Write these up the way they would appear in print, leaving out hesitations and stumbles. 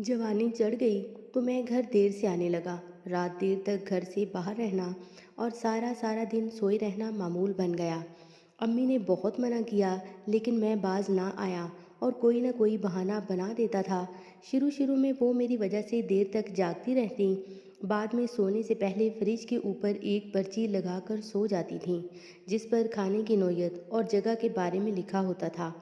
जवानी चढ़ गई तो मैं घर देर से आने लगा। रात देर तक घर से बाहर रहना और सारा सारा दिन सोए रहना मामूल बन गया। अम्मी ने बहुत मना किया लेकिन मैं बाज ना आया और कोई ना कोई बहाना बना देता था। शुरू शुरू में वो मेरी वजह से देर तक जागती रहती। बाद में सोने से पहले फ्रिज के ऊपर एक पर्ची लगाकर सो जाती थीं जिस पर खाने की नौयत और जगह के बारे में लिखा होता था।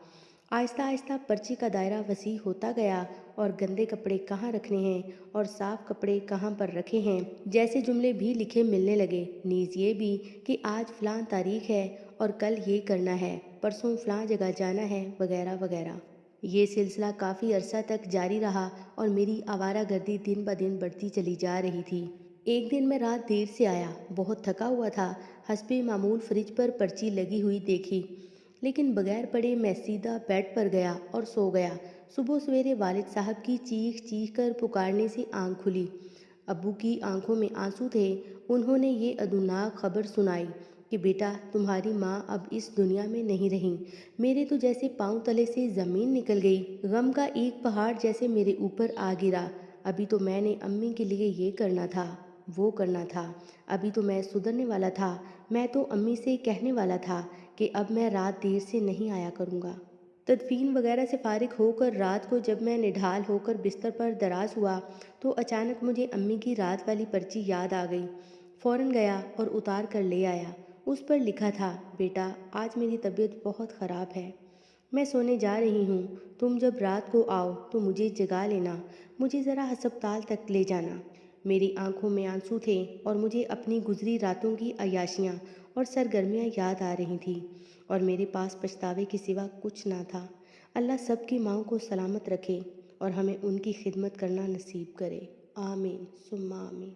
आहिस्ता आहिस्ता पर्ची का दायरा वसी होता गया और गंदे कपड़े कहाँ रखने हैं और साफ़ कपड़े कहाँ पर रखे हैं जैसे जुमले भी लिखे मिलने लगे। नीज़ ये भी कि आज फ़लाँ तारीख है और कल ये करना है, परसों फ़लाँ जगह जाना है, वगैरह वगैरह। ये सिलसिला काफ़ी अरसा तक जारी रहा और मेरी आवारागर्दी दिन ब दिन बढ़ती चली जा रही थी। एक दिन मैं रात देर से आया, बहुत थका हुआ था। हस्बे मामूल फ्रिज पर पर्ची लगी हुई देखी, लेकिन बगैर पढ़े मैं सीधा बेड पर गया और सो गया। सुबह सवेरे वालिद साहब की चीख चीख कर पुकारने से आंख खुली। अब्बू की आंखों में आंसू थे। उन्होंने ये अदुनाक खबर सुनाई कि बेटा, तुम्हारी माँ अब इस दुनिया में नहीं रही। मेरे तो जैसे पाँव तले से ज़मीन निकल गई। गम का एक पहाड़ जैसे मेरे ऊपर आ गिरा। अभी तो मैंने अम्मी के लिए ये करना था, वो करना था। अभी तो मैं सुधरने वाला था। मैं तो अम्मी से कहने वाला था कि अब मैं रात देर से नहीं आया करूँगा। तदफीन वगैरह से फारिग होकर रात को जब मैं निढाल होकर बिस्तर पर दराज हुआ तो अचानक मुझे अम्मी की रात वाली पर्ची याद आ गई। फ़ौरन गया और उतार कर ले आया। उस पर लिखा था, बेटा, आज मेरी तबीयत बहुत ख़राब है, मैं सोने जा रही हूँ। तुम जब रात को आओ तो मुझे जगा लेना, मुझे ज़रा हस्पताल तक ले जाना। मेरी आंखों में आंसू थे और मुझे अपनी गुजरी रातों की अयाशियाँ और सरगर्मियाँ याद आ रही थीं और मेरे पास पछतावे के सिवा कुछ ना था। अल्लाह सबकी माँओं को सलामत रखे और हमें उनकी खिदमत करना नसीब करे। आमीन सुम्मा आमीन।